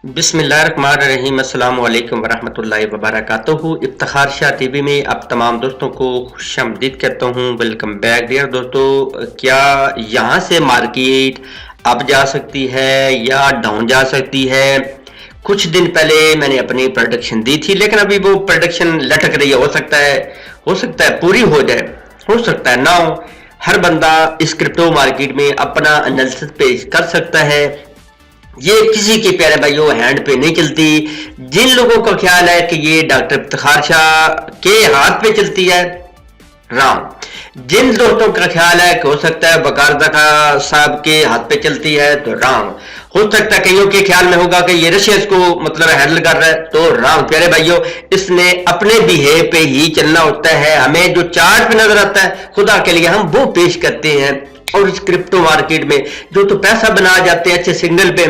बिस्मिल्लाहिर्रहमानिर्रहीम। अस्सलाम वालेकुम वरहमतुल्लाहि वबरकातुहू। इफ्तिखार शाह टीवी में आप तमाम दोस्तों को खुशामदीद कहता हूँ। वेलकम बैक डियर दोस्तों। क्या यहाँ से मार्केट अप जा सकती है या डाउन जा सकती है? कुछ दिन पहले मैंने अपनी प्रोडक्शन दी थी, लेकिन अभी वो प्रोडक्शन लटक रही है। हो सकता है पूरी हो जाए, हो सकता है ना हो। हर बंदा इस क्रिप्टो मार्केट में अपना एनालिसिस पेश कर सकता है। ये किसी के प्यारे भाइयों हैंड पे नहीं चलती। जिन लोगों का ख्याल है कि ये डॉक्टर इफ्तिखार शाह के हाथ पे चलती है, राम। जिन दोस्तों का ख्याल है कि हो सकता है बकारदा का साहब के हाथ पे चलती है, तो राम। हो सकता है कईयों के ख्याल में होगा कि ये रशिया इसको मतलब हैंडल कर रहा है, तो राम। प्यारे भाइयों, इसने अपने बिहेव पे ही चलना होता है। हमें जो चार्ट पे नजर आता है, खुदा के लिए हम वो पेश करते हैं। और इस क्रिप्टो मार्केट में जो तो पैसा बना जाते हैं अच्छे सिग्नल पे।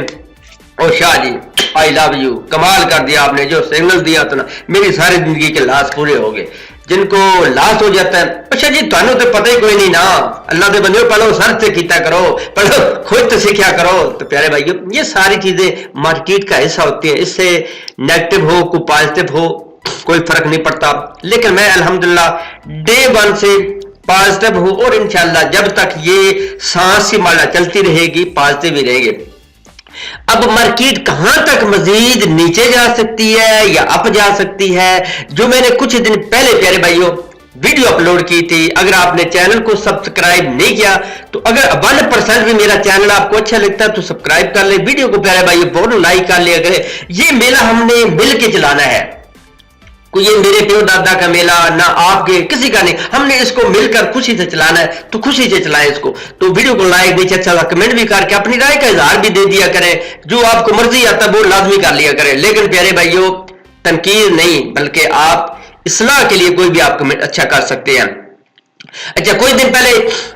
और Shah ji, I love you, कमाल कर दिया आपने, जो सिग्नल दिया था ना, मेरी सारी जिंदगी के लाश पूरे हो गए। जिनको लाश हो जाता है, अच्छा जी थानू तो पता ही कोई नहीं ना। अल्लाह के बंदे पढ़ो, सर से कीता करो, पढ़ो खुद तो सीखा करो। तो प्यारे भाइयों, ये सारी चीजें मार्केट का हिस्सा होती है। इससे नेगेटिव हो कोई पॉजिटिव हो, कोई फर्क नहीं पड़ता। लेकिन मैं अल्हम्दुलिल्लाह डे वन से पॉजिटिव हूं, और इंशाल्लाह जब तक ये सांस की माला चलती रहेगी पॉजिटिव ही रहेगी। अब मार्केट कहां तक मजीद नीचे जा सकती है या अप जा सकती है, जो मैंने कुछ दिन पहले प्यारे भाइयों वीडियो अपलोड की थी। अगर आपने चैनल को सब्सक्राइब नहीं किया, तो अगर 1% भी मेरा चैनल आपको अच्छा लगता है तो सब्सक्राइब कर ले। वीडियो को प्यारे भाइयों बहुत लाइक कर लिया करें। ये मेला हमने मिल के चलाना है, कोई ये मेरे प्यो दादा का मेला ना आपके किसी का नहीं। हमने इसको मिलकर खुशी से चलाना है, तो खुशी से चलाएं इसको। तो वीडियो को लाइक नीचे अच्छा कमेंट भी करके अपनी राय का इजहार भी दे दिया करें। जो आपको मर्जी आता है वो लाजमी कर लिया करें। लेकिन प्यारे भाइयों, तनकीद नहीं बल्कि आप इस्लाह के लिए कोई भी आप कमेंट अच्छा कर सकते हैं। अच्छा, कुछ दिन पहले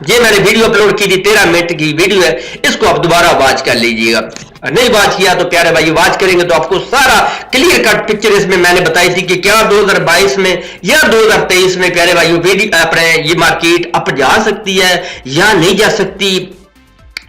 ये मैंने वीडियो अपलोड की थी, 13 मिनट की वीडियो है। इसको आप दोबारा वॉच कर लीजिएगा। नहीं वॉच किया तो प्यारे भाई वॉच करेंगे तो आपको सारा क्लियर कट पिक्चर इसमें मैंने बताई थी कि क्या 2022 में या 2023 में प्यारे भाइयों अपने ये मार्केट अप जा सकती है या नहीं जा सकती।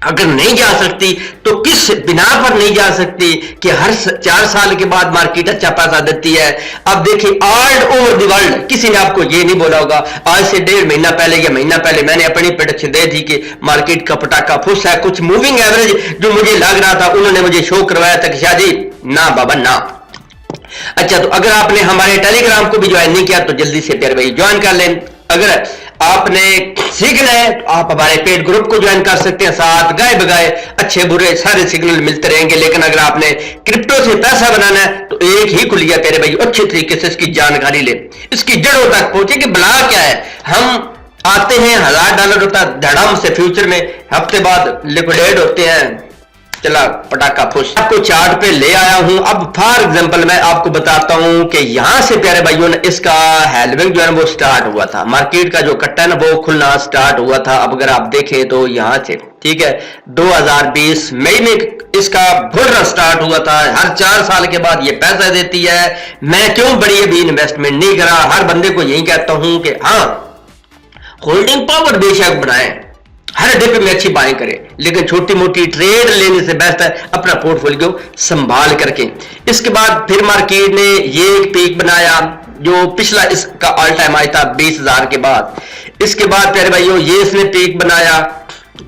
अगर नहीं जा सकती तो किस बिना पर नहीं जा सकती कि हर 4 साल के बाद मार्केट अच्छा पैसा देती है। अब देखिए, ऑल ओवर द वर्ल्ड किसी ने आपको ये नहीं बोला होगा। आज से 1.5 महीना पहले या महीना पहले मैंने अपनी प्रेडिक्शन दे दी कि मार्केट का पटाखा फुस है। कुछ मूविंग एवरेज जो मुझे लग रहा था, उन्होंने मुझे शो करवाया था कि शाह जी ना बाबा ना। अच्छा, तो अगर आपने हमारे टेलीग्राम को भी ज्वाइन नहीं किया तो जल्दी से प्यारे भाई ज्वाइन कर लें। अगर आपने सीखना है तो आप हमारे पेड ग्रुप को ज्वाइन कर सकते हैं। साथ गाय बगाए अच्छे बुरे सारे सिग्नल मिलते रहेंगे। लेकिन अगर आपने क्रिप्टो से पैसा बनाना है तो एक ही खुलिया प्यारे भाई, अच्छे तरीके से इसकी जानकारी ले, इसकी जड़ों तक पहुंचे कि भला क्या है। हम आते हैं, $1000 होता है धड़ाम से फ्यूचर में, हफ्ते बाद लिक्विडेट होते हैं, चला पटाखा फुस। आपको चार्ट पे ले आया हूं। अब फॉर एग्जांपल मैं आपको बताता हूं कि यहां से प्यारे भाइयों ने इसका हेलविंग जो है वो स्टार्ट हुआ था। मार्केट का जो कट्टा है ना वो खुलना स्टार्ट हुआ था। अब अगर आप देखें तो यहां से ठीक है 2020 मई में इसका बुल स्टार्ट हुआ था। हर 4 साल के बाद ये पैसा देती है। मैं क्यों बड़ी अभी इन्वेस्टमेंट नहीं करा, हर बंदे को यही कहता हूं कि हाँ होल्डिंग पावर बेशक बढ़ाएं, हर डिप में अच्छी बाइंग करें, लेकिन छोटी मोटी ट्रेड लेने से बेस्ट है अपना पोर्टफोलियो संभाल करके। इसके बाद फिर मार्केट ने ये एक पीक बनाया जो पिछला इसका ऑल टाइम हाई था 20,000 के बाद। इसके बाद प्यारे भाइयों ये इसने पीक बनाया,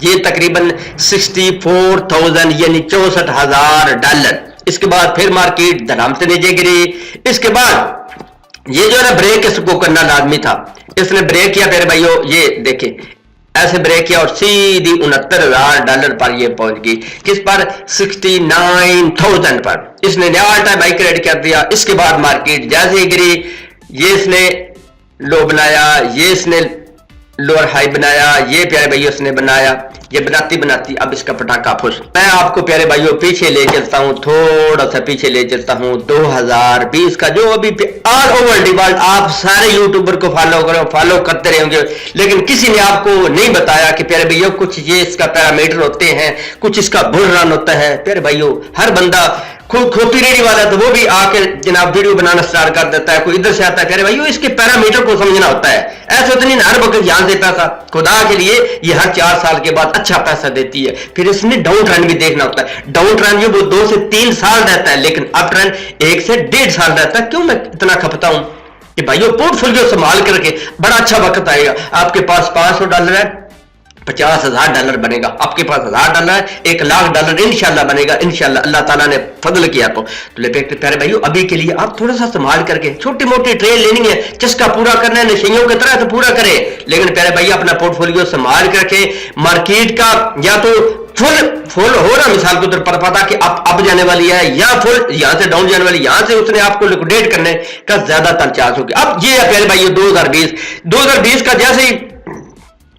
ये तकरीबन 64,000 यानी $64,000। इसके बाद फिर मार्केट धड़ाम से नीचे गिरी। इसके बाद ये जो है ना ब्रेक इसको करना लाजमी था, इसने ब्रेक किया प्यारे भाइयों। ये देखे ऐसे ब्रेक किया और सीधी $69,000 पर ये पहुंच गई। किस पर? 69,000 पर। इसने नया ऑल टाइम हाई क्रिएट कर दिया। इसके बाद मार्केट जैसे ही गिरी, ये इसने लो बनाया, ये इसने लोअर हाई बनाया, ये प्यारे भाइयों इसने बनाया। ये बनाती बनाती अब इसका पटाखा फुस। मैं आपको प्यारे भाइयों पीछे ले चलता हूं, थोड़ा सा पीछे ले चलता हूं 2020 का जो अभी ऑल ओवर द वर्ल्ड। आप सारे यूट्यूबर को फॉलो करो, फॉलो करते रहेंगे, लेकिन किसी ने आपको नहीं बताया कि प्यारे भाइयों कुछ ये इसका पैरामीटर होते हैं, कुछ इसका बुल रन होता है। प्यारे भाइयों हर बंदा खोती रेडी वाला है तो वो भी आके जनाब वीडियो बनाना स्टार्ट कर देता है, कोई इधर से आता है, कह रहे भाई इसके पैरामीटर को समझना होता है, ऐसे तो नहीं हर वक्त यहाँ से पैसा, खुदा के लिए ये हर 4 साल के बाद अच्छा पैसा देती है, फिर इसने डाउन ट्रेंड भी देखना होता है, डाउन ट्रेंड जो वो 2 से 3 साल रहता है, लेकिन अप ट्रेंड 1 से 1.5 साल रहता है। क्यों मैं इतना खपता हूं कि भाइयों पोर्टफोलियो संभाल करके बड़ा अच्छा वक्त आएगा, आपके पास $500 है, $50,000 बनेगा, आपके पास $1,000 है, $1,00,000 इंशाल्लाह बनेगा, इंशाल्लाह अल्लाह ताला ने फजल किया तो प्यारे भाइयों अभी के लिए आप थोड़ा सा संभाल करके छोटी मोटी ट्रेड लेनी है, चस्का पूरा करना है, नशेइयों की तरह तो पूरा करें, लेकिन प्यारे भाई अपना पोर्टफोलियो संभाल करके मार्केट का या तो फुल हो रहा मिसाल के तौर पर पता कि अब जाने वाली है या फुल यहां से डाउन जाने वाली, यहां से उसने आपको लिक्विडेट करने का ज्यादातर चांस होगा। अब ये है प्यारे भाई 2020 का जैसे ही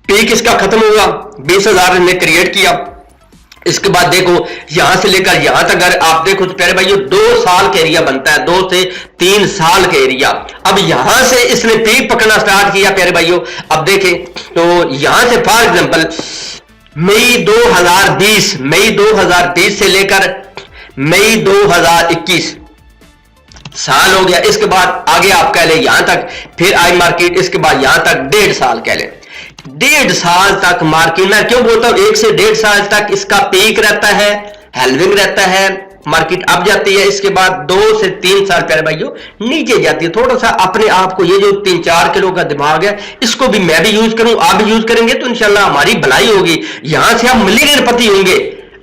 पीक इसका खत्म हुआ, 20,000 ने क्रिएट किया, इसके बाद देखो यहां से लेकर यहां तक अगर आप देखो तो प्यारे भाइयों 2 साल का एरिया बनता है, 2 से 3 साल का एरिया। अब यहां से इसने पीक पकड़ना स्टार्ट किया प्यारे भाइयों, अब देखें तो यहां से फॉर एग्जांपल मई 2020 से लेकर मई 2021 साल हो गया, इसके बाद आगे आप कह लें यहां तक, फिर आई मार्केट, इसके बाद यहां तक 1.5 साल कह लें, 1.5 साल तक मार्केट, मैं क्यों बोलता हूं 1 से 1.5 साल तक इसका पीक रहता है, हेल्विंग रहता है, मार्केट अप जाती है, इसके बाद 2 से 3 साल प्यारे भाइयों नीचे जाती है। थोड़ा सा अपने आप को, ये जो 3-4 किलो का दिमाग है इसको भी मैं भी यूज करूं, आप भी यूज करेंगे तो इंशाल्लाह हमारी भलाई होगी, यहां से हम मिलियनपति होंगे।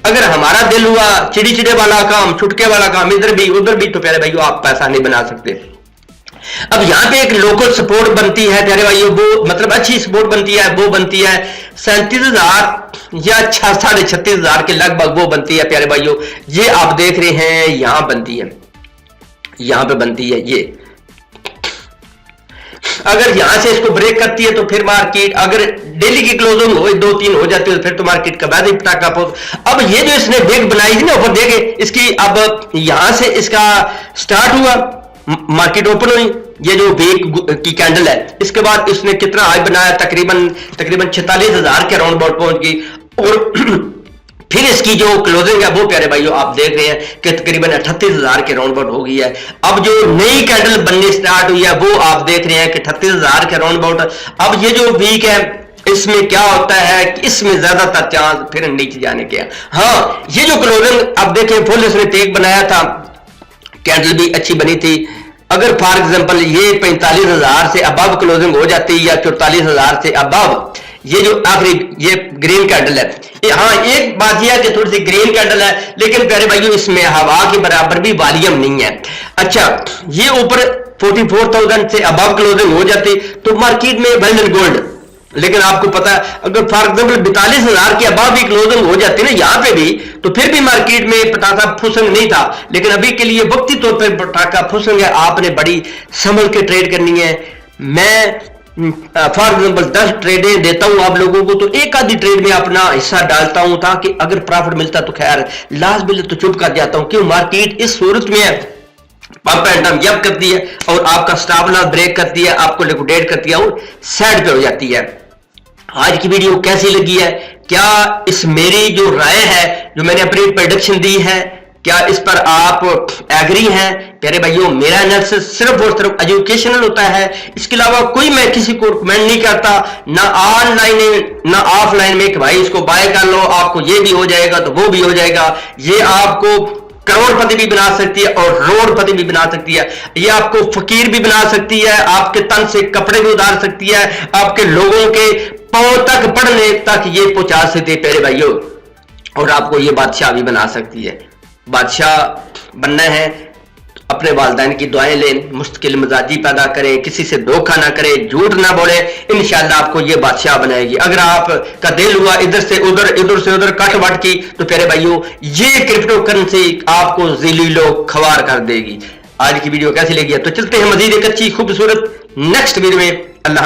अगर हमारा दिल हुआ चिड़ी वाला काम, छुटके वाला काम, इधर भी उधर भी, तो प्यारे भाइयों आप पैसा नहीं बना सकते। अब यहां पे एक लोकल सपोर्ट बनती है प्यारे भाइयों, वो मतलब अच्छी सपोर्ट बनती है, वो बनती है 37,000 या 36,500 के लगभग वो बनती है प्यारे भाइयों, ये आप देख रहे हैं यहां बनती है, यहां पे बनती है ये। अगर यहां से इसको ब्रेक करती है तो फिर मार्केट, अगर डेली की क्लोजिंग हो 2-3 हो जाती है तो फिर तो मार्केट का बाद ही पटाखा पोत। अब ये जो इसने वेग बनाई थी ना ऊपर देखे इसकी, अब यहां से इसका स्टार्ट हुआ, मार्केट ओपन हुई, ये जो वेग की कैंडल है, इसके बाद इसने कितना हाई बनाया, तकरीबन 46,000 के अराउंड अबाउट पहुंच गई, और फिर इसकी जो क्लोजिंग है वो प्यारे भाइयों आप देख रहे हैं कि तकरीबन 38,000 के राउंड अबाउट हो गई है। अब जो नई कैंडल बनने स्टार्ट हुई है वो आप देख रहे हैं कि 38,000 के राउंड अबाउट। अब ये जो वीक है इसमें क्या होता है कि इसमें ज्यादातर चांस फिर नीचे जाने के। हाँ, ये जो क्लोजिंग अब देखें फुल इसने पीक बनाया था, कैंडल भी अच्छी बनी थी। अगर फॉर एग्जांपल ये 45,000 से अबव क्लोजिंग हो जाती या 44,000 से अबव, ये जो आखिरी ये ग्रीन कैंडल है, हाँ एक बात यह है कि थोड़ी सी ग्रीन कैंडल है, लेकिन प्यारे भाइयों इसमें हवा के बराबर भी वॉल्यूम नहीं है। अच्छा, ये ऊपर 44,000 से अबव क्लोजिंग हो जाती तो मार्केट में वेल एंड गोल्ड, लेकिन आपको पता है अगर फॉर एग्जांपल 42,000 के अबव भी क्लोजिंग हो जाती ना यहां पे भी, तो फिर भी मार्केट में पटाखा फुसंग नहीं था। लेकिन अभी के लिए वक्ती तौर पर पटाखा फुसंग है, आपने बड़ी संभल के ट्रेड करनी है। मैं फॉर एग्जांपल 10 ट्रेडें देता हूं आप लोगों को, तो एक आधी ट्रेड में अपना हिस्सा डालता हूं ताकि अगर प्रॉफिट मिलता तो खैर, लॉस मिले तो चुप कर जाता हूं। क्यों, मार्केट इस सूरत में है पंप एंड डंप जब करती है और आपका स्टॉप लॉस ब्रेक करती है, आपको लिक्विडेट करती है और साइड पे हो जाती है। आज की वीडियो कैसी लगी है, क्या इस मेरी जो राय है, जो मैंने अपनी प्रेडिक्शन दी है, क्या इस पर आप एग्री हैं? प्यारे भाइयों, मेरा एनालिसिस सिर्फ और सिर्फ एजुकेशनल होता है, इसके अलावा कोई मैं किसी को रिकमेंड नहीं करता, ना ऑनलाइन ना ऑफलाइन में कि भाई इसको बाय कर लो आपको ये भी हो जाएगा तो वो भी हो जाएगा। ये आपको करोड़पति भी बना सकती है और रोडपति भी बना सकती है, ये आपको फकीर भी बना सकती है, आपके तन से कपड़े भी उतार सकती है, आपके लोगों के पांव तक पढ़ने तक ये पहुंचा सकती है प्यारे भाइयों, और आपको ये बादशाह भी बना सकती है। बादशाह बनना है अपने वालिदैन की दुआएं लें, मुस्तकिल मिजाजी पैदा करें, किसी से धोखा ना करें, झूठ ना बोले, इंशाल्लाह आपको ये बादशाह बनाएगी। अगर आपका दिल हुआ इधर से उधर कट वट की, तो प्यारे भाइयों ये क्रिप्टो करेंसी आपको ज़लीलो ख्वार कर देगी। आज की वीडियो कैसी लगी है तो चलते हैं मजीद एक अच्छी खूबसूरत नेक्स्ट वीडियो में। अल्लाह